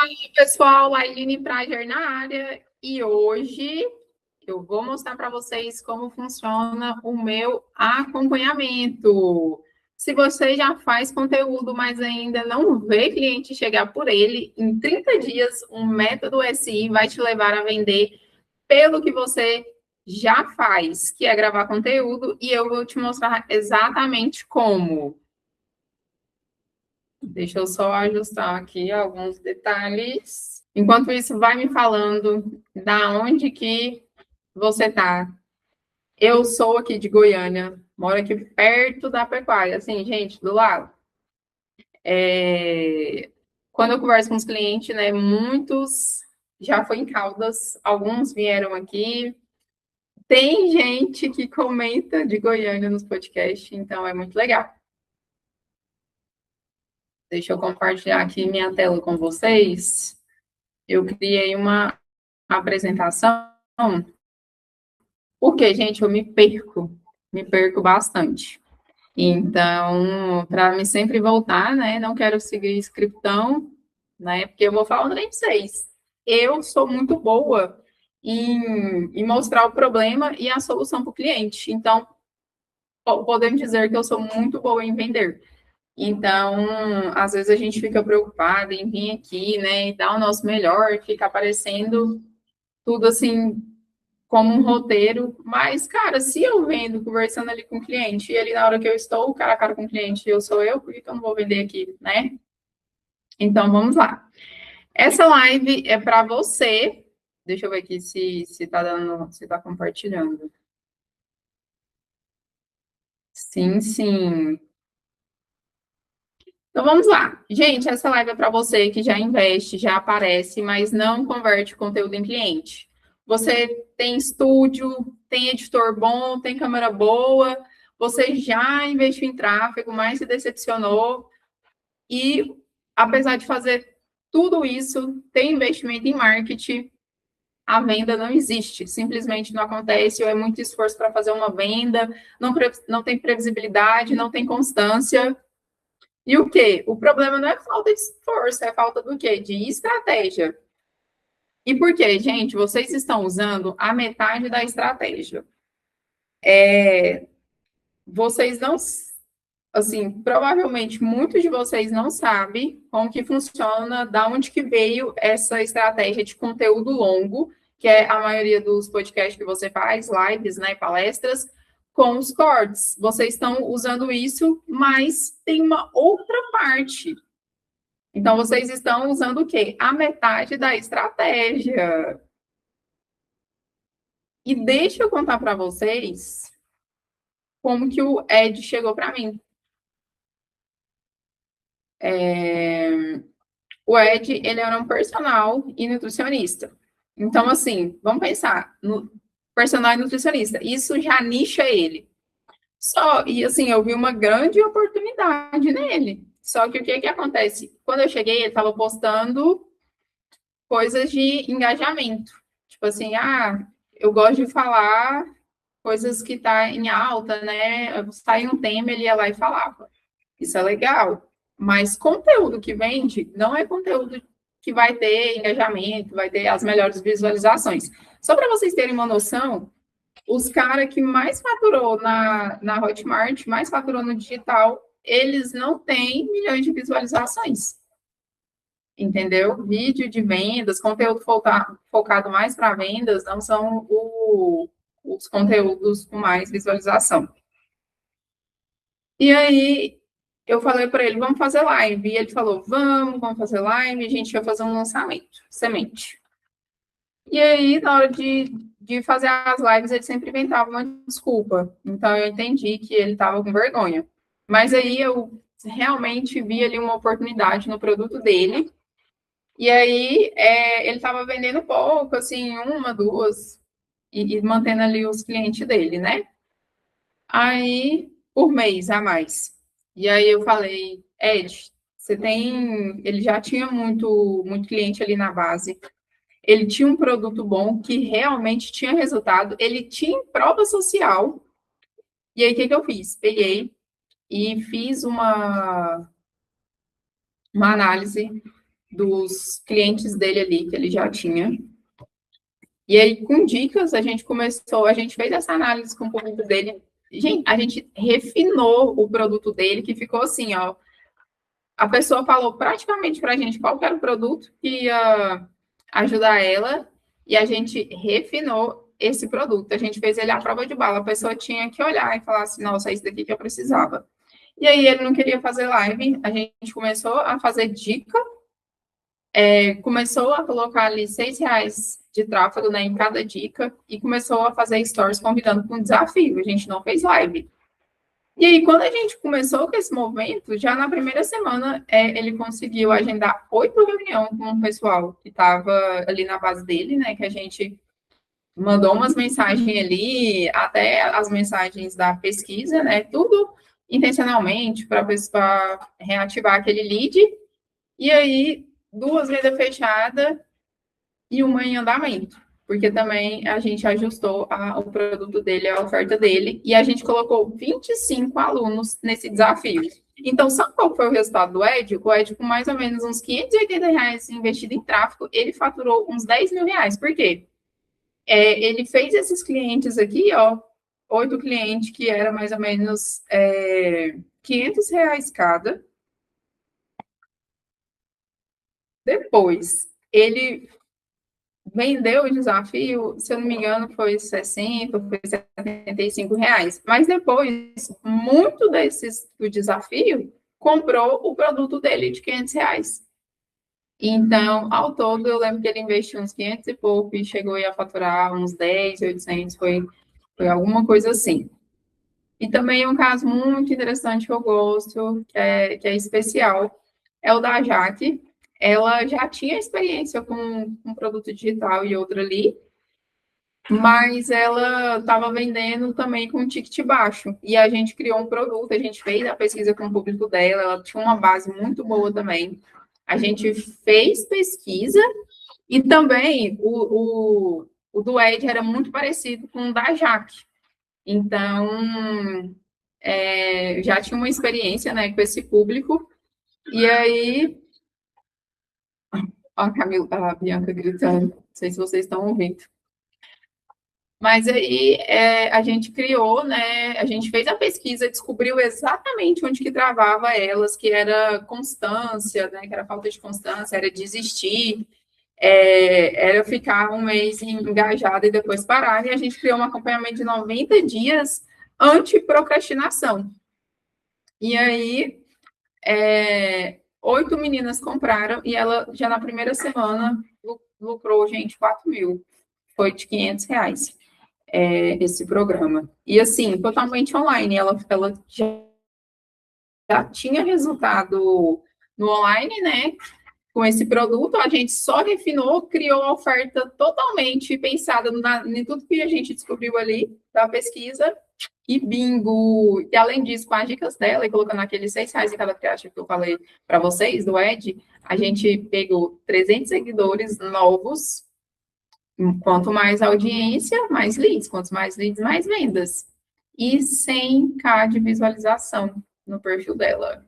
Fala pessoal, Lailine Prager na área e hoje eu vou mostrar para vocês como funciona o meu acompanhamento. Se você já faz conteúdo, mas ainda não vê cliente chegar por ele, em 30 dias um método SI vai te levar a vender pelo que você já faz, que é gravar conteúdo, e eu vou te mostrar exatamente como. Deixa eu só ajustar aqui alguns detalhes. Enquanto isso, vai me falando da onde que você está. Eu sou aqui de Goiânia, moro aqui perto da pecuária, assim, gente, do lado. Quando eu converso com os clientes, né, muitos já foi em Caldas, alguns vieram aqui. Tem gente que comenta de Goiânia nos podcasts, então é muito legal. Deixa eu compartilhar aqui minha tela com vocês. Eu criei uma apresentação, porque, gente, eu me perco bastante. Então, para me sempre voltar, né, não quero seguir scriptão, né, porque eu vou falar um trem pra vocês. Eu sou muito boa em mostrar o problema e a solução para o cliente. Então, podemos dizer que eu sou muito boa em vender. Então, às vezes a gente fica preocupada em vir aqui, né, e dar o nosso melhor, fica aparecendo tudo assim como um roteiro, mas, cara, se eu vendo conversando ali com o cliente, e ali na hora que eu estou cara a cara com o cliente, eu sou eu, por que eu não vou vender aqui, né? Então, vamos lá. Essa live é para você. Deixa eu ver aqui se tá dando, se tá compartilhando. Sim, sim. Então vamos lá. Gente, essa live é para você que já investe, já aparece, mas não converte conteúdo em cliente. Você tem estúdio, tem editor bom, tem câmera boa, você já investiu em tráfego, mas se decepcionou. E apesar de fazer tudo isso, tem investimento em marketing, a venda não existe, simplesmente não acontece, ou é muito esforço para fazer uma venda, não tem previsibilidade, não tem constância. E o quê? O problema não é falta de esforço, é falta do quê? De estratégia. E por quê, gente? Vocês estão usando a metade da estratégia. Vocês não, assim, provavelmente muitos de vocês não sabem como que funciona, da onde que veio essa estratégia de conteúdo longo, que é a maioria dos podcasts que você faz, lives, né, palestras, com os cortes. Vocês estão usando isso, mas tem uma outra parte. Então, vocês estão usando o quê? A metade da estratégia. E deixa eu contar para vocês como que o Ed chegou para mim. O Ed, ele era um personal e nutricionista. Então, assim, vamos pensar, no personal e nutricionista, isso já nicha ele. E assim, eu vi uma grande oportunidade nele. Só que o que que acontece? Quando eu cheguei, ele estava postando coisas de engajamento. Tipo assim, eu gosto de falar coisas que tá em alta, né? Sai um tema, ele ia lá e falava. Isso é legal. Mas conteúdo que vende não é conteúdo que vai ter engajamento, vai ter as melhores visualizações. Só para vocês terem uma noção, os caras que mais faturou na Hotmart, mais faturou no digital, eles não têm milhões de visualizações. Entendeu? Vídeo de vendas, conteúdo focado mais para vendas, não são os conteúdos com mais visualização. E aí eu falei para ele, vamos fazer live. E ele falou, vamos fazer live, a gente vai fazer um lançamento, semente. E aí, na hora de fazer as lives, ele sempre inventava uma desculpa. Então eu entendi que ele estava com vergonha. Mas aí eu realmente vi ali uma oportunidade no produto dele. E aí ele estava vendendo pouco, assim, uma, duas, e mantendo ali os clientes dele, né? Aí, por mês a mais. E aí eu falei, Ed, você tem. Ele já tinha muito cliente ali na base. Ele tinha um produto bom que realmente tinha resultado. Ele tinha prova social. E aí, o que que eu fiz? Peguei e fiz uma análise dos clientes dele ali, que ele já tinha. E aí, com dicas, a gente fez essa análise com o público dele. Gente, a gente refinou o produto dele, que ficou assim, ó. A pessoa falou praticamente para a gente qual era o produto que ia ajudar ela, e a gente refinou esse produto. A gente fez ele à prova de bala. A pessoa tinha que olhar e falar assim, nossa, é isso daqui que eu precisava. E aí ele não queria fazer live, a gente começou a fazer dica, começou a colocar ali R$ 6 de tráfego, né, em cada dica, e começou a fazer stories convidando para um desafio. A gente não fez live. E aí, quando a gente começou com esse movimento, já na primeira semana, ele conseguiu agendar 8 reuniões com o pessoal que estava ali na base dele, né? Que a gente mandou umas mensagens ali, até as mensagens da pesquisa, né? Tudo intencionalmente para reativar aquele lead. E aí, 2 vendas fechadas e uma em andamento, porque também a gente ajustou o produto dele, a oferta dele, e a gente colocou 25 alunos nesse desafio. Então, sabe qual foi o resultado do Ed? O Ed, com mais ou menos uns R$ 580 investido em tráfego, ele faturou uns R$ 10.000. Por quê? Ele fez esses clientes aqui, ó, 8 clientes, que era mais ou menos R$ 500 cada. Depois, ele vendeu o desafio, se eu não me engano, foi 60, foi R$ 75. Mas depois, muito desses do desafio comprou o produto dele de R$ 500. Então, ao todo, eu lembro que ele investiu uns 500 e pouco e chegou a faturar uns 10, 800, foi alguma coisa assim. E também um caso muito interessante que eu gosto, que é especial, é o da Jaque. Ela já tinha experiência com um produto digital e outro ali, mas ela estava vendendo também com um ticket baixo. E a gente criou um produto, a gente fez a pesquisa com o público dela, ela tinha uma base muito boa também. A gente fez pesquisa e também o do Ed era muito parecido com o da Jaque. Então, já tinha uma experiência, né, com esse público. E aí, ó, a Bianca gritando, não sei se vocês estão ouvindo. Mas aí a gente criou, né? A gente fez a pesquisa, descobriu exatamente onde que travava elas, que era constância, né? Que era falta de constância, era desistir, era ficar um mês engajada e depois parar. E a gente criou um acompanhamento de 90 dias anti-procrastinação. E aí, 8 meninas compraram e ela já na primeira semana lucrou, gente, 4.000. Foi de R$ 500. Esse programa. E assim, totalmente online. Ela já tinha resultado no online, né? Com esse produto, a gente só refinou, criou a oferta totalmente pensada em tudo que a gente descobriu ali da pesquisa. E bingo! E além disso, com as dicas dela e colocando aqueles R$ 6 em cada criativo que eu falei para vocês, do Ed, a gente pegou 300 seguidores novos. Quanto mais audiência, mais leads. Quanto mais leads, mais vendas. E 100K de visualização no perfil dela.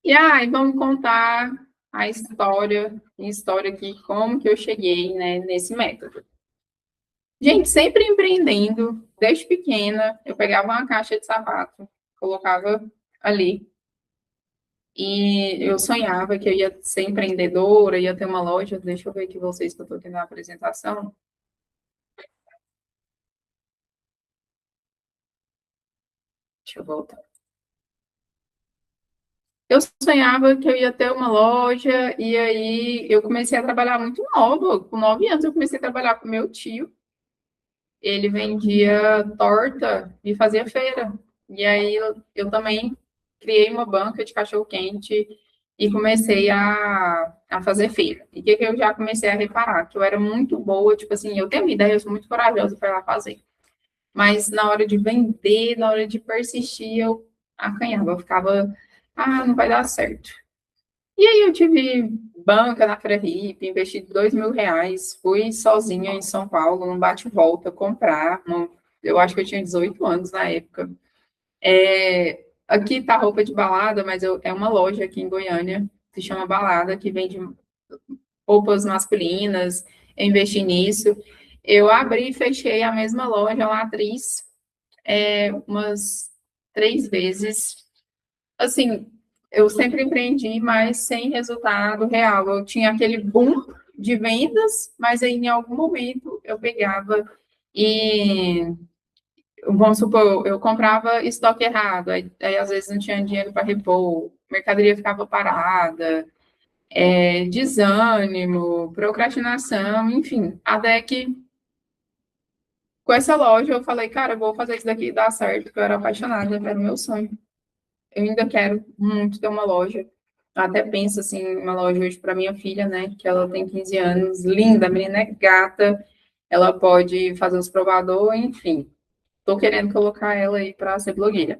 E aí, vamos contar a história aqui, como que eu cheguei, né, nesse método. Gente, sempre empreendendo, desde pequena, eu pegava uma caixa de sapato, colocava ali, e eu sonhava que eu ia ser empreendedora, ia ter uma loja. Deixa eu ver aqui vocês que eu estou aqui na apresentação. Deixa eu voltar. Eu sonhava que eu ia ter uma loja, e aí eu comecei a trabalhar muito nova. Com 9 anos, eu comecei a trabalhar com meu tio. Ele vendia torta e fazia feira. E aí eu também criei uma banca de cachorro-quente e comecei a fazer feira. E o que eu já comecei a reparar? Que eu era muito boa, tipo assim, eu tenho uma ideia, eu sou muito corajosa para ir lá fazer. Mas na hora de vender, na hora de persistir, eu acanhava, eu ficava, não vai dar certo. E aí eu tive banca na Ferrip, investi R$ 2.000, fui sozinha em São Paulo, num bate-volta, comprar. Eu acho que eu tinha 18 anos na época. Aqui tá roupa de balada, mas é uma loja aqui em Goiânia, que se chama Balada, que vende roupas masculinas, eu investi nisso. Eu abri e fechei a mesma loja, Latriz, umas 3 vezes. Assim, eu sempre empreendi, mas sem resultado real. Eu tinha aquele boom de vendas, mas aí em algum momento eu pegava e, vamos supor, eu comprava estoque errado, aí às vezes não tinha dinheiro para repor, mercadoria ficava parada, desânimo, procrastinação, enfim. Até que com essa loja eu falei, cara, eu vou fazer isso daqui dar certo, porque eu era apaixonada, era o meu sonho. Eu ainda quero muito ter uma loja. Eu até penso assim, em uma loja hoje para minha filha, né? Que ela tem 15 anos, linda, a menina é gata, ela pode fazer os provador, enfim. Estou querendo colocar ela aí para ser blogueira.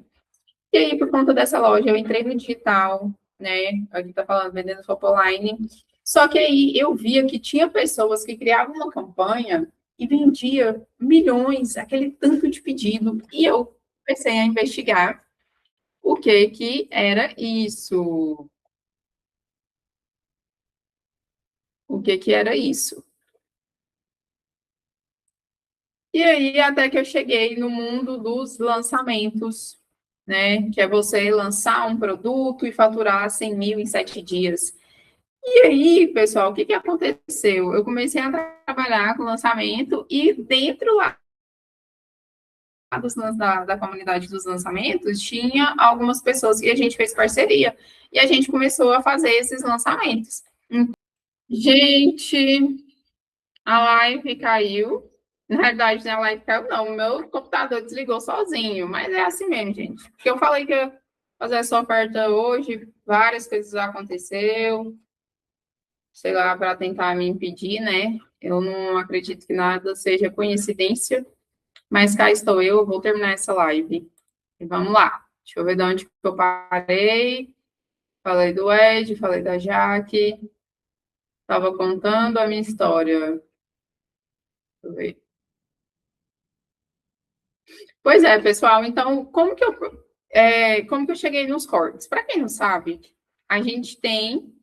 E aí, por conta dessa loja, eu entrei no digital, né? Aqui tá falando vendendo roupa online. Só que aí eu via que tinha pessoas que criavam uma campanha e vendia milhões, aquele tanto de pedido. E eu comecei a investigar o que que era isso. O que que era isso? E aí, até que eu cheguei no mundo dos lançamentos, né? Que é você lançar um produto e faturar 100 mil em 7 dias. E aí, pessoal, o que que aconteceu? Eu comecei a trabalhar com lançamento e dentro lá da comunidade dos lançamentos, tinha algumas pessoas que a gente fez parceria e a gente começou a fazer esses lançamentos. Gente, a live caiu. Na verdade, a live caiu, não. O meu computador desligou sozinho. Mas é assim mesmo, gente. Porque eu falei que ia fazer essa oferta hoje, várias coisas aconteceu, sei lá, para tentar me impedir, né? Eu não acredito que nada seja coincidência, mas cá estou eu vou terminar essa live. E vamos lá. Deixa eu ver de onde que eu parei. Falei do Ed, falei da Jaque, estava contando a minha história. Deixa eu ver. Pois é, pessoal. Então, como que eu cheguei nos cortes? Para quem não sabe, a gente tem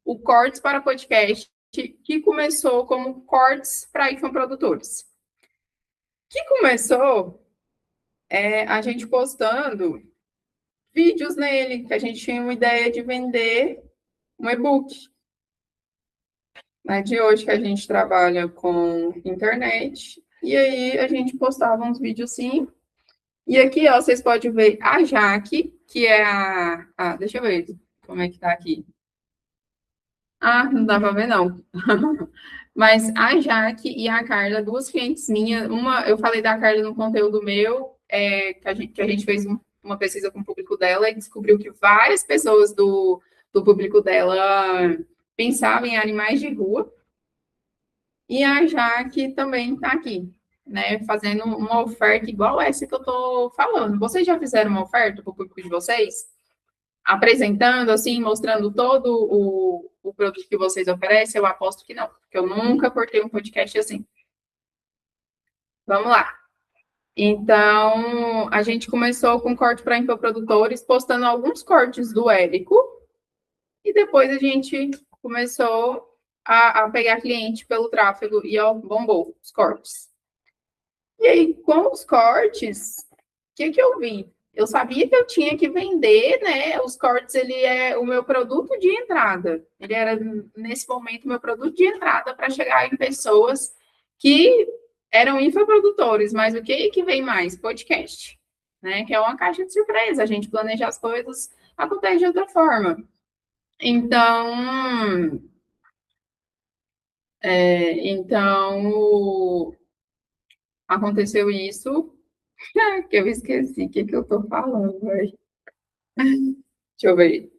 o Cortes para Podcast, que começou como Cortes para infoprodutores. Que começou a gente postando vídeos nele, que a gente tinha uma ideia de vender um e-book. Né, de hoje que a gente trabalha com internet, e aí a gente postava uns vídeos assim. E aqui, ó, vocês podem ver a Jaque, que é deixa eu ver como é que tá aqui. Ah, não dá para ver, não. Mas a Jaque e a Carla, duas clientes minhas, eu falei da Carla no conteúdo meu, que a gente fez uma pesquisa com o público dela e descobriu que várias pessoas do público dela pensavam em animais de rua, e a Jaque também está aqui, né, fazendo uma oferta igual essa que eu estou falando. Vocês já fizeram uma oferta para o público de vocês? Apresentando, assim, mostrando todo o produto que vocês oferecem? Eu aposto que não, porque eu nunca cortei um podcast assim. Vamos lá. Então, a gente começou com corte para infoprodutores, postando alguns cortes do Érico, e depois a gente começou a pegar cliente pelo tráfego e ó, bombou os cortes. E aí, com os cortes, o que eu vi? Eu sabia que eu tinha que vender, né? Os cortes, ele é o meu produto de entrada. Ele era, nesse momento, o meu produto de entrada para chegar em pessoas que eram infoprodutores. Mas o que vem mais? Podcast, né? Que é uma caixa de surpresa. A gente planeja as coisas, acontece de outra forma. Então, aconteceu isso, que eu esqueci o que eu estou falando, véi. Deixa eu ver.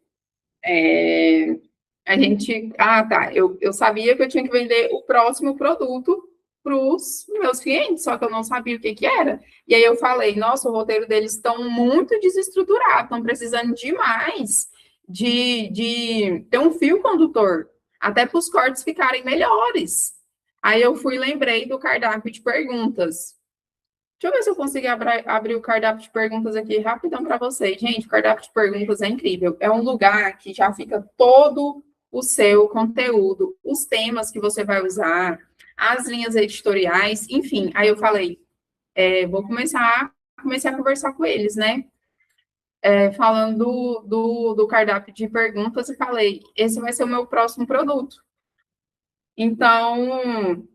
É, a gente. Ah, tá. Eu sabia que eu tinha que vender o próximo produto para os meus clientes, só que eu não sabia o que era. E aí eu falei, nossa, o roteiro deles estão muito desestruturado, estão precisando demais de ter um fio condutor, até para os cortes ficarem melhores. Aí eu lembrei do cardápio de perguntas. Deixa eu ver se eu consigo abrir o cardápio de perguntas aqui rapidão para vocês. Gente, o cardápio de perguntas é incrível. É um lugar que já fica todo o seu conteúdo, os temas que você vai usar, as linhas editoriais, enfim. Aí eu falei, vou comecei a conversar com eles, né? Falando do cardápio de perguntas e falei, esse vai ser o meu próximo produto. Então,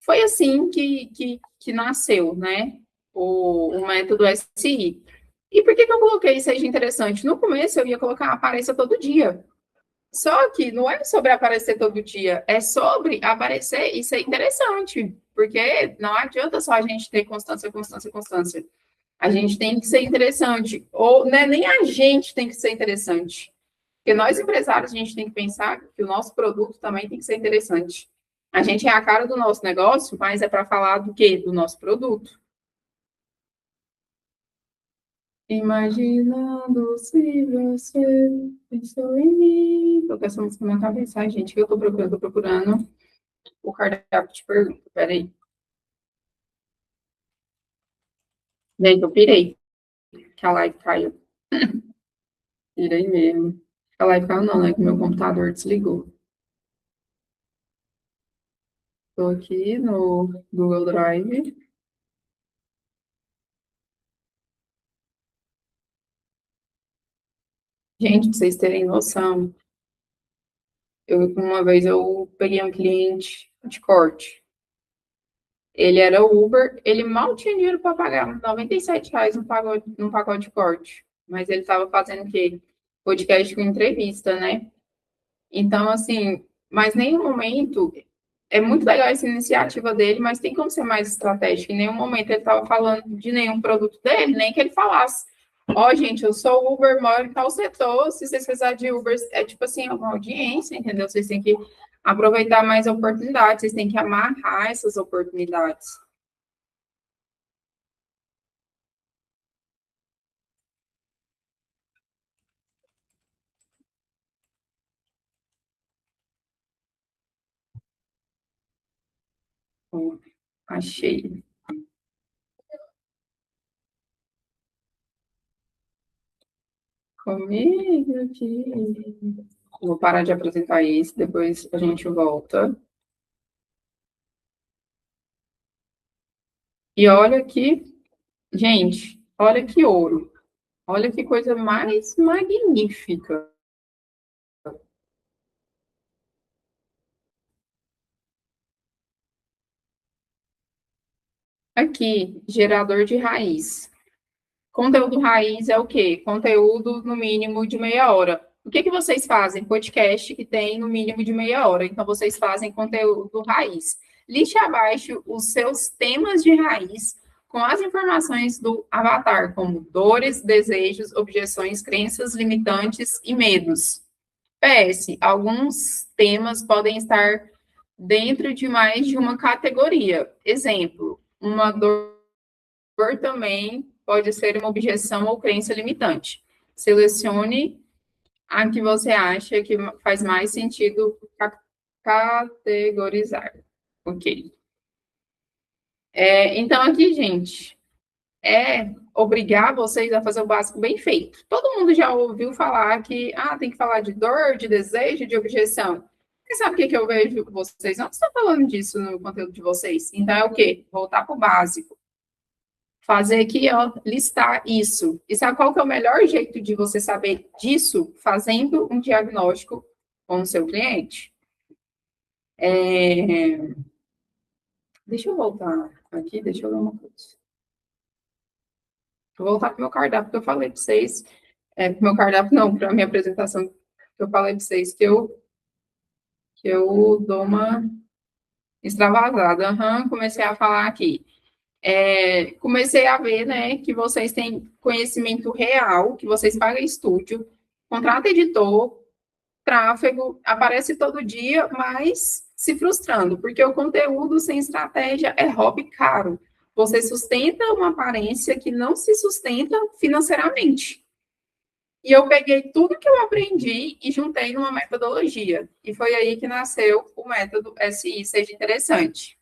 foi assim que nasceu, né? O método SI. E por que eu coloquei seja interessante? No começo eu ia colocar apareça todo dia. Só que não é sobre aparecer todo dia, é sobre aparecer e ser interessante. Porque não adianta só a gente ter constância, constância, constância. A gente tem que ser interessante. Ou né, nem a gente tem que ser interessante. Porque nós, empresários, a gente tem que pensar que o nosso produto também tem que ser interessante. A gente é a cara do nosso negócio, mas é para falar do quê? Do nosso produto. Imaginando se você pensou em mim. Tô com essa música na cabeça. Ai, gente, que eu tô procurando? Tô procurando o cardápio de pergunta. Peraí. Gente, eu pirei que a live caiu. Pirei mesmo. A live caiu não, né? Que meu computador desligou. Tô aqui no Google Drive. Gente, pra vocês terem noção, uma vez eu peguei um cliente de corte. Ele era Uber, ele mal tinha dinheiro para pagar R$ 97 num pacote de corte. Mas ele estava fazendo o quê? Podcast com entrevista, né? Então, assim, mas nenhum momento. É muito legal essa iniciativa dele, mas tem como ser mais estratégico. Em nenhum momento ele estava falando de nenhum produto dele, nem que ele falasse. Ó, gente, eu sou Uber, moro em tal setor. Se vocês precisarem de Uber, é tipo assim, uma audiência, entendeu? Vocês têm que aproveitar mais oportunidades, vocês têm que amarrar essas oportunidades. Ó, achei. Comigo aqui. Vou parar de apresentar isso, depois a gente volta. E olha que, gente, olha que ouro. Olha que coisa mais magnífica. Aqui, gerador de raiz. Conteúdo raiz é o quê? Conteúdo no mínimo de meia hora. O que vocês fazem? Podcast que tem no mínimo de meia hora. Então, vocês fazem conteúdo raiz. Liste abaixo os seus temas de raiz com as informações do avatar, como dores, desejos, objeções, crenças limitantes e medos. PS, alguns temas podem estar dentro de mais de uma categoria. Exemplo, uma dor também pode ser uma objeção ou crença limitante. Selecione a que você acha que faz mais sentido categorizar. Ok. Então, aqui, gente, obrigar vocês a fazer o básico bem feito. Todo mundo já ouviu falar que tem que falar de dor, de desejo, de objeção. Você sabe o que eu vejo vocês não estão falando disso no conteúdo de vocês. Então, é o quê? Voltar para o básico. Fazer aqui, ó, listar isso. E sabe qual que é o melhor jeito de você saber disso? Fazendo um diagnóstico com o seu cliente. Deixa eu voltar aqui, deixa eu ver uma coisa. Vou voltar para o meu cardápio que eu falei para vocês. Para o meu cardápio, não, para a minha apresentação que eu falei para vocês, que eu dou uma extravasada. Comecei a falar aqui. Comecei a ver, né, que vocês têm conhecimento real, que vocês pagam estúdio, contrata editor, tráfego, aparece todo dia, mas se frustrando, porque o conteúdo sem estratégia é hobby caro. Você sustenta uma aparência que não se sustenta financeiramente. E eu peguei tudo que eu aprendi e juntei numa metodologia. E foi aí que nasceu o método SI Seja Interessante.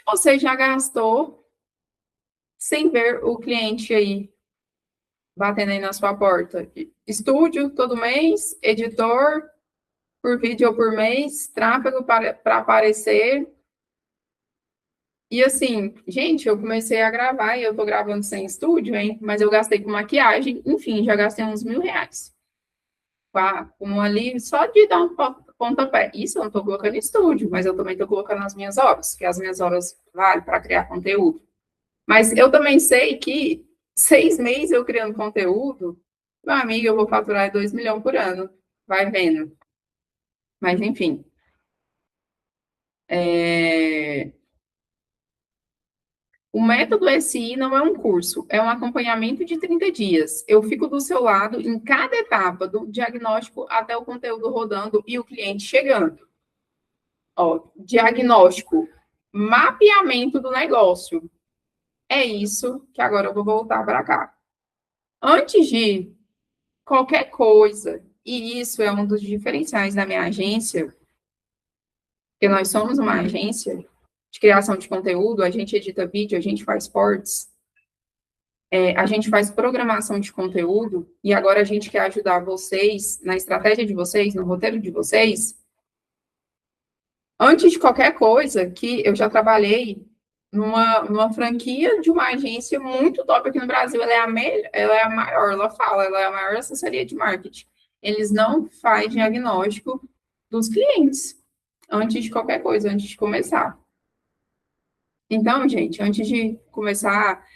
você já gastou sem ver o cliente aí batendo aí na sua porta? Estúdio todo mês, editor por vídeo ou por mês, tráfego para aparecer. E assim, gente, eu comecei a gravar e eu tô gravando sem estúdio, hein? Mas eu gastei com maquiagem, enfim, já gastei uns R$ 1.000. Com ali, só de dar um pontapé. Isso eu não tô colocando em estúdio, mas eu também tô colocando as minhas horas, que as minhas horas valem para criar conteúdo. Mas eu também sei que 6 meses eu criando conteúdo, meu amigo, eu vou faturar 2 milhões por ano. Vai vendo. Mas, enfim. O método SI não é um curso, é um acompanhamento de 30 dias. Eu fico do seu lado em cada etapa, do diagnóstico até o conteúdo rodando e o cliente chegando. Ó, diagnóstico, mapeamento do negócio. É isso que agora eu vou voltar para cá. Antes de qualquer coisa, e isso é um dos diferenciais da minha agência, porque nós somos uma agência de criação de conteúdo, a gente edita vídeo, a gente faz ports, a gente faz programação de conteúdo, e agora a gente quer ajudar vocês na estratégia de vocês, no roteiro de vocês. Antes de qualquer coisa, que eu já trabalhei numa franquia de uma agência muito top aqui no Brasil, ela é a maior, ela fala, ela é a maior assessoria de marketing. Eles não fazem diagnóstico dos clientes antes de qualquer coisa, antes de começar. Então, gente, antes de começar,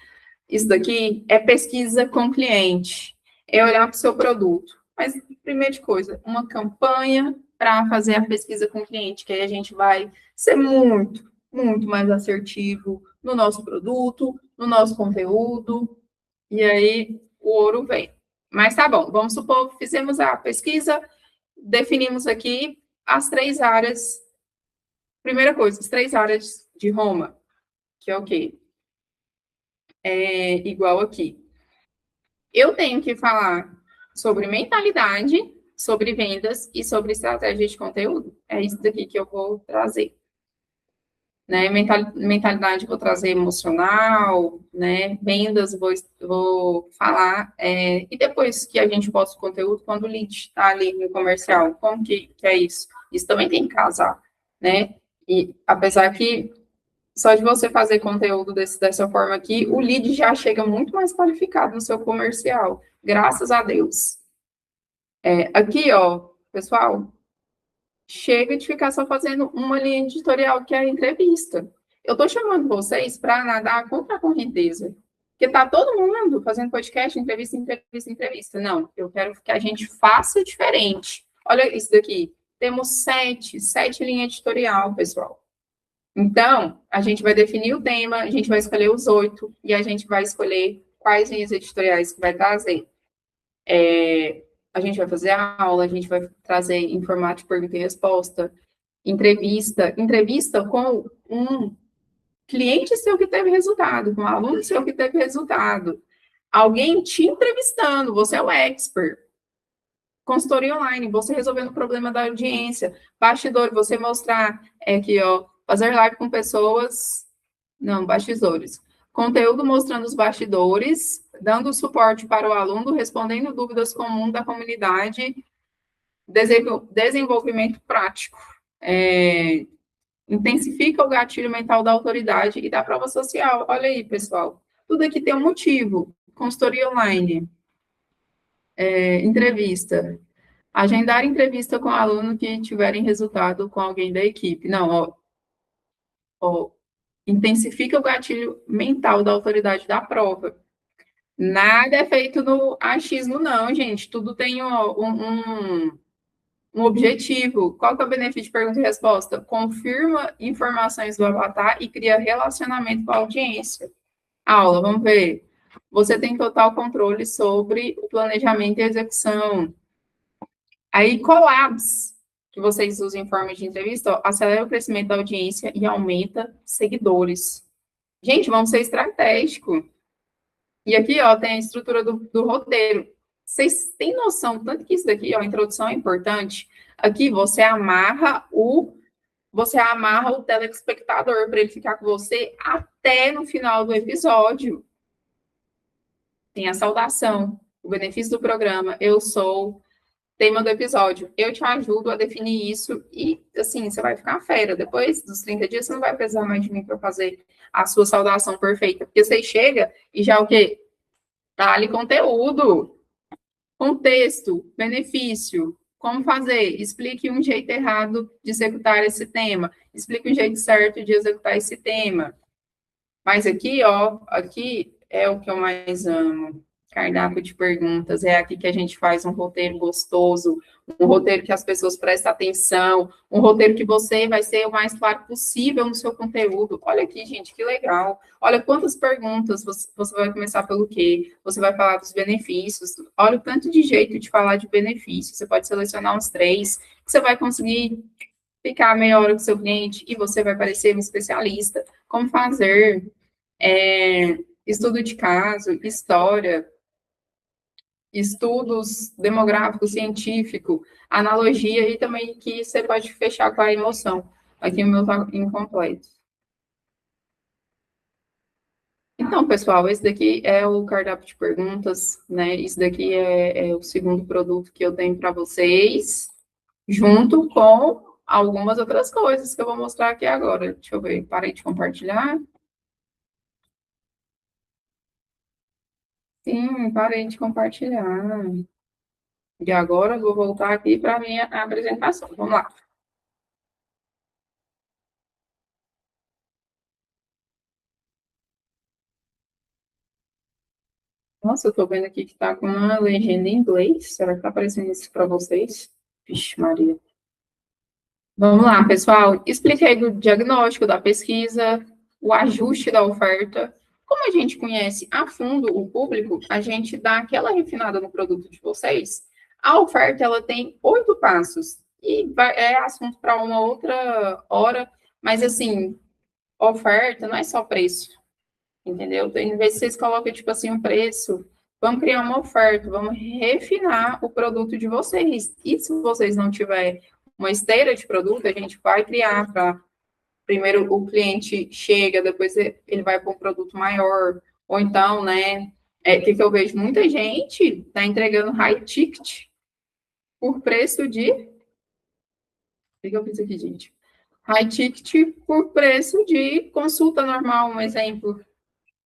isso daqui é pesquisa com cliente, é olhar para o seu produto. Mas, primeira de coisa, uma campanha para fazer a pesquisa com o cliente, que aí a gente vai ser muito, muito mais assertivo no nosso produto, no nosso conteúdo, e aí o ouro vem. Mas tá bom, vamos supor que fizemos a pesquisa, definimos aqui as 3 áreas. Primeira coisa, as 3 áreas de Roma, que é o quê? É igual aqui. Eu tenho que falar sobre mentalidade, sobre vendas e sobre estratégia de conteúdo. É isso daqui que eu vou trazer. Né? Mentalidade vou trazer emocional, né? Vendas vou falar. E depois que a gente posta o conteúdo, quando o lead está ali no comercial, como que é isso? Isso também tem que casar, né? E apesar que só de você fazer conteúdo dessa forma aqui, o lead já chega muito mais qualificado no seu comercial. Graças a Deus. Aqui, ó, pessoal, chega de ficar só fazendo uma linha editorial, que é a entrevista. Eu estou chamando vocês para nadar contra a correnteza. Porque tá todo mundo fazendo podcast, entrevista, entrevista, entrevista. Não, eu quero que a gente faça diferente. Olha isso daqui. Temos sete linhas editorial, pessoal. Então, a gente vai definir o tema, a gente vai escolher os 8 e a gente vai escolher quais linhas editoriais que vai trazer. A gente vai fazer a aula, a gente vai trazer em formato de pergunta e resposta, entrevista com um cliente seu que teve resultado, com um aluno seu que teve resultado, alguém te entrevistando, você é o expert. Consultoria online, você resolvendo o problema da audiência, bastidor, você mostrar aqui, ó, fazer live com pessoas, não, bastidores. Conteúdo mostrando os bastidores, dando suporte para o aluno, respondendo dúvidas comuns da comunidade, desenvolvimento prático. Intensifica o gatilho mental da autoridade e da prova social. Olha aí, pessoal. Tudo aqui tem um motivo. Consultoria online. Entrevista. Agendar entrevista com aluno que tiverem resultado com alguém da equipe. Não, ó, intensifica o gatilho mental da autoridade da prova. Nada é feito no achismo, não, gente. Tudo tem um objetivo. Qual que é o benefício de pergunta e resposta? Confirma informações do avatar e cria relacionamento com a audiência. Aula, vamos ver. Você tem total controle sobre o planejamento e execução. Aí, collabs, que vocês usam em forma de entrevista, ó, acelera o crescimento da audiência e aumenta seguidores. Gente, vamos ser estratégico. E aqui, ó, tem a estrutura do roteiro. Vocês têm noção, tanto que isso daqui, ó, a introdução é importante. Aqui você amarra o você amarra o telespectador para ele ficar com você até no final do episódio. Tem a saudação, o benefício do programa, eu sou, tema do episódio. Eu te ajudo a definir isso e, assim, você vai ficar fera. Depois dos 30 dias, você não vai precisar mais de mim para fazer a sua saudação perfeita. Porque você chega e já o quê? Tá ali conteúdo, contexto, benefício, como fazer, explique um jeito errado de executar esse tema, explique um jeito certo de executar esse tema. Mas aqui, ó, aqui é o que eu mais amo. Cardápio de perguntas, é aqui que a gente faz um roteiro gostoso, um roteiro que as pessoas prestam atenção, um roteiro que você vai ser o mais claro possível no seu conteúdo. Olha aqui, gente, que legal. Olha quantas perguntas, você vai começar pelo quê? Você vai falar dos benefícios. Olha o tanto de jeito de falar de benefícios. Você pode selecionar uns 3, que você vai conseguir ficar meia hora com o seu cliente e você vai parecer um especialista. Como fazer, estudo de caso, história, estudos demográficos, científico, analogia e também que você pode fechar com a emoção. Aqui o meu está incompleto. Então, pessoal, esse daqui é o cardápio de perguntas, né? Isso daqui é o segundo produto que eu tenho para vocês, junto com algumas outras coisas que eu vou mostrar aqui agora. Deixa eu ver, parei de compartilhar. Sim, parei de compartilhar. E agora eu vou voltar aqui para a minha apresentação. Vamos lá. Nossa, eu estou vendo aqui que está com uma legenda em inglês. Será que está aparecendo isso para vocês? Vixe, Maria. Vamos lá, pessoal. Expliquei do diagnóstico, da pesquisa, o ajuste da oferta. Como a gente conhece a fundo o público, a gente dá aquela refinada no produto de vocês. A oferta, ela tem 8 passos. E é assunto para uma outra hora. Mas, assim, oferta não é só preço. Entendeu? Em vez de vocês colocam, tipo assim, um preço, vamos criar uma oferta, vamos refinar o produto de vocês. E se vocês não tiverem uma esteira de produto, a gente vai criar para primeiro o cliente chega, depois ele vai para um produto maior, ou então, né? Que eu vejo muita gente tá entregando high ticket por preço de. O que eu fiz aqui, gente? High ticket por preço de consulta normal, um exemplo,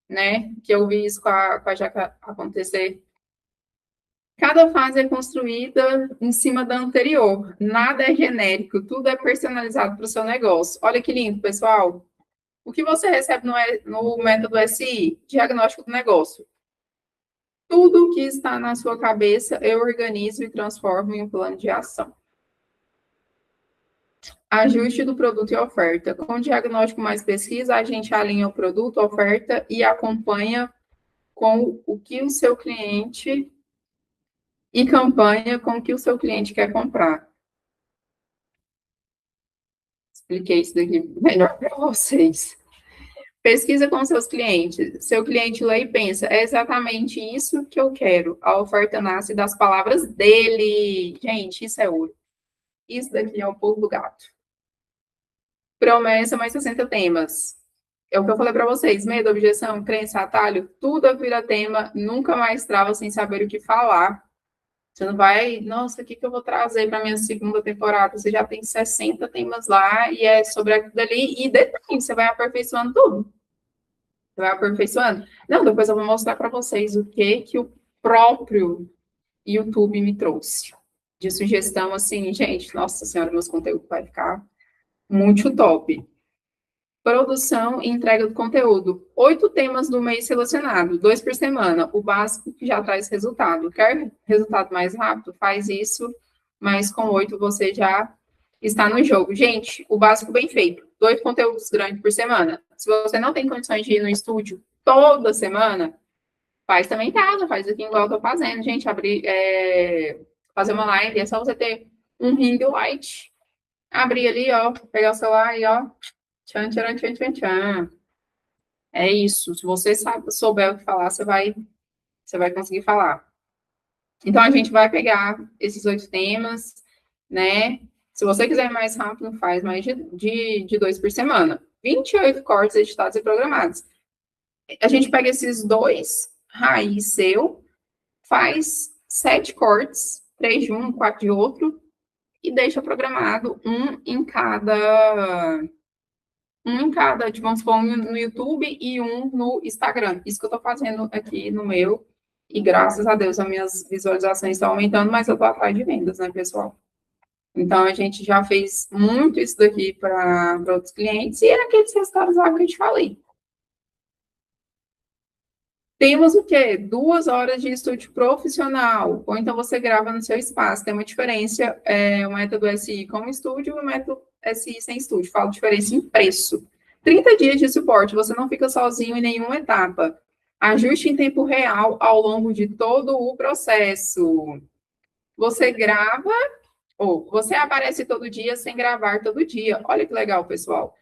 né? Que eu vi isso com a Jaca acontecer. Cada fase é construída em cima da anterior. Nada é genérico, tudo é personalizado para o seu negócio. Olha que lindo, pessoal. O que você recebe no método SI? Diagnóstico do negócio. Tudo que está na sua cabeça, eu organizo e transformo em um plano de ação. Ajuste do produto e oferta. Com o diagnóstico mais pesquisa, a gente alinha o produto, a oferta e acompanha com o que o seu cliente e campanha com o que o seu cliente quer comprar. Expliquei isso daqui melhor para vocês. Pesquisa com seus clientes. Seu cliente lê e pensa, é exatamente isso que eu quero. A oferta nasce das palavras dele. Gente, isso é ouro. Isso daqui é o pulo do gato. Promessa mais 60 temas. É o que eu falei para vocês. Medo, objeção, crença, atalho, tudo vira tema, nunca mais trava sem saber o que falar. Você não vai, nossa, o que eu vou trazer para minha segunda temporada? Você já tem 60 temas lá e é sobre aquilo dali. E detalhe, você vai aperfeiçoando tudo. Você vai aperfeiçoando. Não, depois eu vou mostrar para vocês o que o próprio YouTube me trouxe. De sugestão, assim, gente, nossa senhora, meus conteúdos vai ficar muito top. Produção e entrega do conteúdo. 8 temas do mês selecionado, 2 por semana. O básico que já traz resultado. Quer resultado mais rápido? Faz isso, mas com 8 você já está no jogo. Gente, o básico bem feito. 2 conteúdos grandes por semana. Se você não tem condições de ir no estúdio toda semana, faz também em casa, faz aqui igual eu tô fazendo. Gente, fazer uma live, é só você ter um ring light. Abrir ali, ó, pegar o celular e, ó, tchan, tchan, tchan, tchan, tchan. É isso. Se você souber o que falar, você vai conseguir falar. Então, a gente vai pegar esses 8 temas, né? Se você quiser ir mais rápido, faz mais de 2 por semana. 28 cortes editados e programados. A gente pega esses 2 raiz seu, faz 7 cortes, 3 de um, 4 de outro, e deixa programado tipo, vamos supor, um no YouTube e um no Instagram. Isso que eu tô fazendo aqui no meu. E graças a Deus, as minhas visualizações estão aumentando, mas eu tô atrás de vendas, né, pessoal? Então, a gente já fez muito isso daqui para outros clientes, e é aqueles resultados lá que eu te falei. Temos o quê? 2 horas de estúdio profissional, ou então você grava no seu espaço. Tem uma diferença, o método SI com estúdio e o método SI sem estúdio. Falo diferença em preço. 30 dias de suporte, você não fica sozinho em nenhuma etapa. Ajuste em tempo real ao longo de todo o processo. Você grava, ou você aparece todo dia sem gravar todo dia. Olha que legal, pessoal.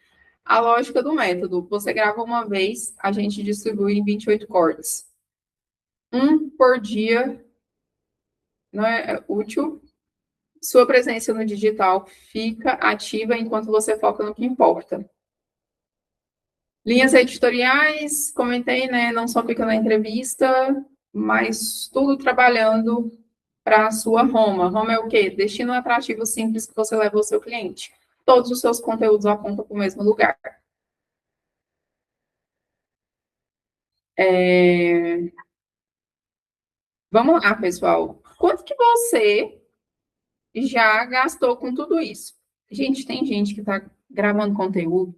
A lógica do método. Você grava uma vez, a gente distribui em 28 cortes. Um por dia não é útil. Sua presença no digital fica ativa enquanto você foca no que importa. Linhas editoriais, comentei, né? Não só fica na entrevista, mas tudo trabalhando para a sua Roma. Roma é o quê? Destino atrativo simples que você leva ao seu cliente. Todos os seus conteúdos apontam para o mesmo lugar. Vamos lá, pessoal. Quanto que você já gastou com tudo isso? Gente, tem gente que está gravando conteúdo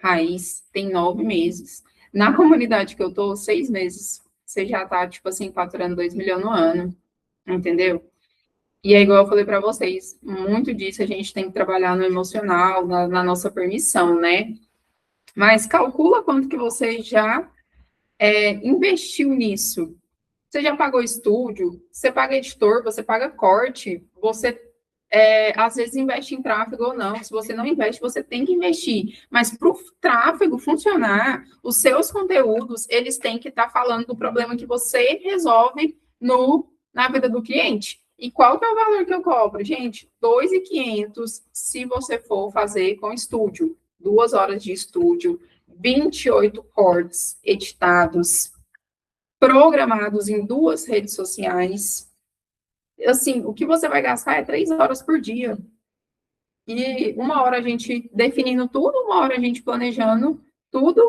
raiz, tem 9 meses. Na comunidade que eu tô, 6 meses. Você já tá, tipo assim, faturando 2 milhões no ano, entendeu? E é igual eu falei para vocês, muito disso a gente tem que trabalhar no emocional, na nossa permissão, né? Mas calcula quanto que você já investiu nisso. Você já pagou estúdio, você paga editor, você paga corte, você às vezes investe em tráfego ou não. Se você não investe, você tem que investir. Mas para o tráfego funcionar, os seus conteúdos, eles têm que estar falando do problema que você resolve na vida do cliente. E qual que é o valor que eu cobro? Gente, 2.500 se você for fazer com estúdio. 2 horas de estúdio, 28 cortes editados, programados em 2 redes sociais. Assim, o que você vai gastar é 3 horas por dia. E 1 hora a gente definindo tudo, 1 hora a gente planejando tudo,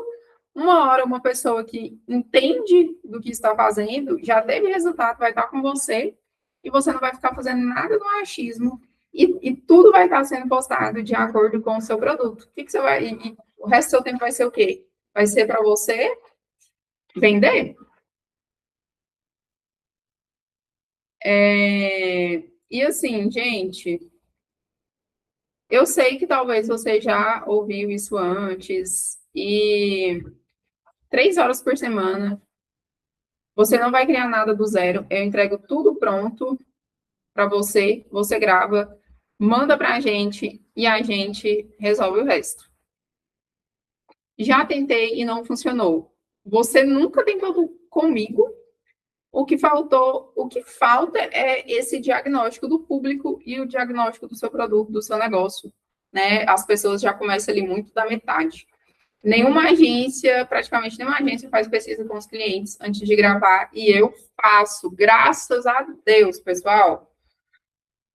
1 hora uma pessoa que entende do que está fazendo, já teve resultado, vai estar com você, e você não vai ficar fazendo nada do achismo, e tudo vai estar sendo postado de acordo com o seu produto. O que você vai. E o resto do seu tempo vai ser o quê? Vai ser para você vender? E assim, gente, eu sei que talvez você já ouviu isso antes, e 3 horas por semana, você não vai criar nada do zero, eu entrego tudo pronto para você, você grava, manda para a gente e a gente resolve o resto. Já tentei e não funcionou. Você nunca tentou comigo. O que falta é esse diagnóstico do público e o diagnóstico do seu produto, do seu negócio, né? As pessoas já começam ali muito da metade. Praticamente nenhuma agência faz pesquisa com os clientes antes de gravar, e eu faço, graças a Deus, pessoal.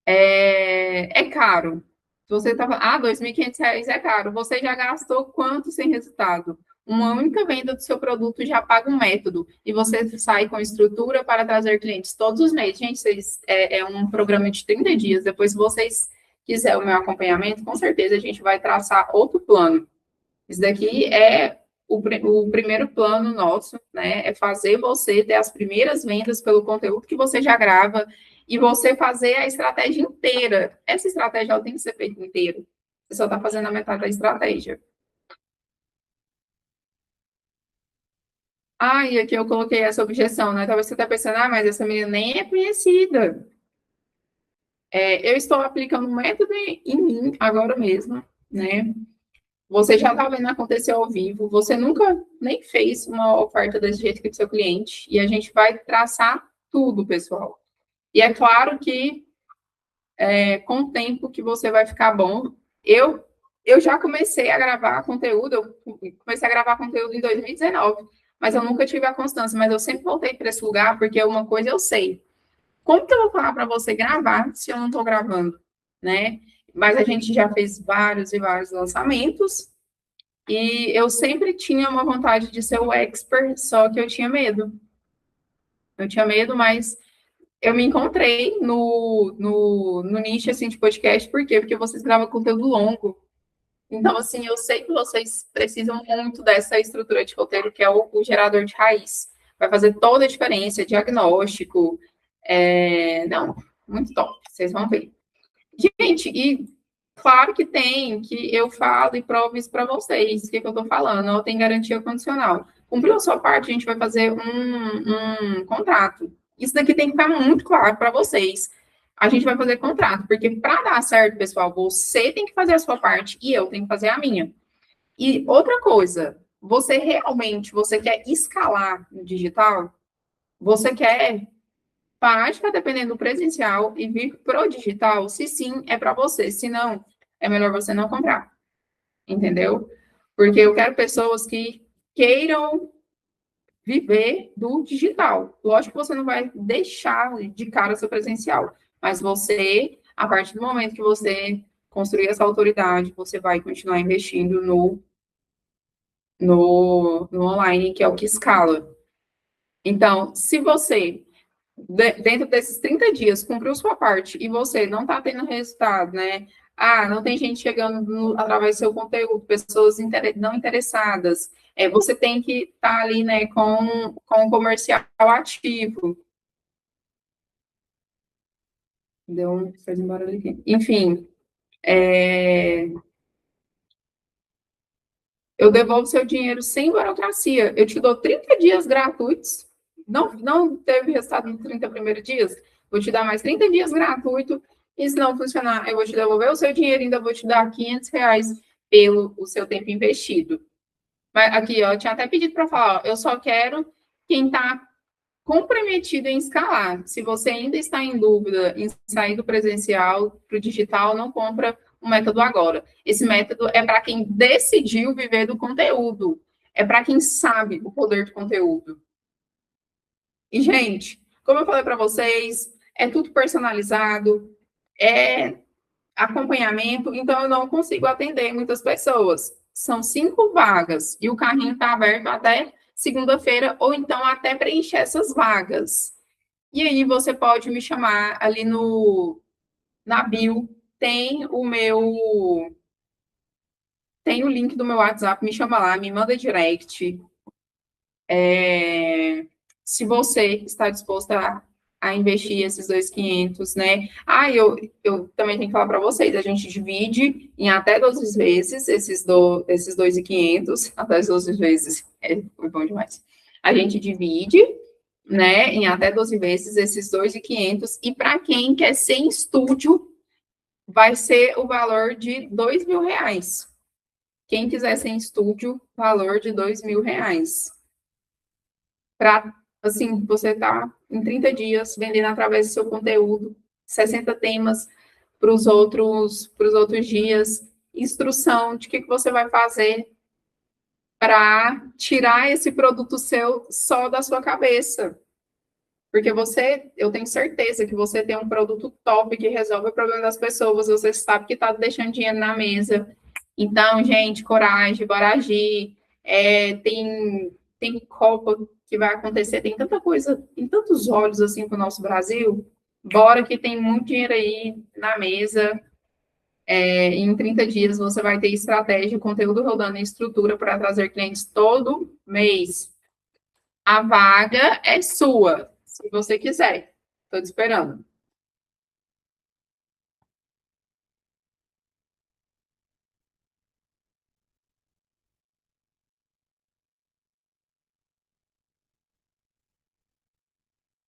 É caro. Se você estava, R$ 2.500 é caro. Você já gastou quanto sem resultado? Uma única venda do seu produto já paga um método, e você sai com estrutura para trazer clientes todos os meses. Gente, é um programa de 30 dias. Depois, se vocês quiserem o meu acompanhamento, com certeza a gente vai traçar outro plano. Isso daqui é o primeiro plano nosso, né? É fazer você ter as primeiras vendas pelo conteúdo que você já grava, e você fazer a estratégia inteira. Essa estratégia ela tem que ser feita inteira. Você só está fazendo a metade da estratégia. E aqui eu coloquei essa objeção, né? Talvez você está pensando, mas essa menina nem é conhecida. Eu estou aplicando um método em mim agora mesmo, né? Você já está vendo acontecer ao vivo, você nunca nem fez uma oferta desse jeito aqui para o seu cliente, e a gente vai traçar tudo, pessoal. E é claro que com o tempo que você vai ficar bom. Eu já comecei a gravar conteúdo, eu comecei a gravar conteúdo em 2019, mas eu nunca tive a constância, mas eu sempre voltei para esse lugar, porque uma coisa eu sei. Como que eu vou falar para você gravar se eu não estou gravando, né? Mas a gente já fez vários e vários lançamentos, e eu sempre tinha uma vontade de ser o expert, só que eu tinha medo. Eu tinha medo, mas eu me encontrei no nicho assim, de podcast, por quê? Porque vocês gravam conteúdo longo. Então, assim, eu sei que vocês precisam muito dessa estrutura de roteiro, que é o gerador de raiz. Vai fazer toda a diferença, diagnóstico. Não, muito top, vocês vão ver. Gente, e claro que tem, que eu falo e provo isso para vocês. O que, que eu estou falando? Não tem garantia condicional. Cumpriu a sua parte, a gente vai fazer um contrato. Isso daqui tem que ficar muito claro para vocês. A gente vai fazer contrato, porque para dar certo, pessoal, você tem que fazer a sua parte e eu tenho que fazer a minha. E outra coisa, você quer escalar no digital? Você quer parar de ficar dependendo do presencial e vir pro digital? Se sim, é para você. Se não, é melhor você não comprar. Entendeu? Porque eu quero pessoas que queiram viver do digital. Lógico que você não vai deixar de cara o seu presencial, mas você, a partir do momento que você construir essa autoridade, você vai continuar investindo no online, que é o que escala. Então, se você dentro desses 30 dias, cumpriu sua parte e você não está tendo resultado, né? Ah, não tem gente chegando através do seu conteúdo, pessoas não interessadas. Você tem que estar ali, né, com o comercial ativo. Fez embora aqui. Enfim, eu devolvo seu dinheiro sem burocracia. Eu te dou 30 dias gratuitos. Não teve resultado nos 30 primeiros dias? Vou te dar mais 30 dias gratuito. E se não funcionar, eu vou te devolver o seu dinheiro e ainda vou te dar R$ 500 pelo o seu tempo investido. Mas aqui, ó, eu tinha até pedido para falar, ó, eu só quero quem está comprometido em escalar. Se você ainda está em dúvida em sair do presencial para o digital, não compra o método agora. Esse método é para quem decidiu viver do conteúdo. É para quem sabe o poder do conteúdo. E, gente, como eu falei para vocês, é tudo personalizado, é acompanhamento, então eu não consigo atender muitas pessoas. São 5 vagas e o carrinho está aberto até segunda-feira, ou então até preencher essas vagas. E aí você pode me chamar ali na bio, tem o link do meu WhatsApp, me chama lá, me manda direct. Se você está disposto a investir esses 2.500, né? Eu também tenho que falar para vocês, a gente divide em até 12 vezes esses 2.500, até 12 vezes, foi bom demais. A gente divide, né, em até 12 vezes esses 2.500, e para quem quer ser em estúdio, vai ser o valor de R$ 2.000. Quem quiser ser em estúdio, valor de R$ 2.000. Para, assim, você tá em 30 dias vendendo através do seu conteúdo, 60 temas para os outros dias, instrução de que você vai fazer para tirar esse produto seu só da sua cabeça. Porque eu tenho certeza que você tem um produto top que resolve o problema das pessoas, você sabe que está deixando dinheiro na mesa. Então, gente, coragem, bora agir. Tem Copa que vai acontecer, tem tanta coisa, tem tantos olhos assim para o nosso Brasil. Bora que tem muito dinheiro aí na mesa. Em 30 dias você vai ter estratégia, conteúdo rodando em estrutura para trazer clientes todo mês. A vaga é sua, se você quiser. Estou te esperando.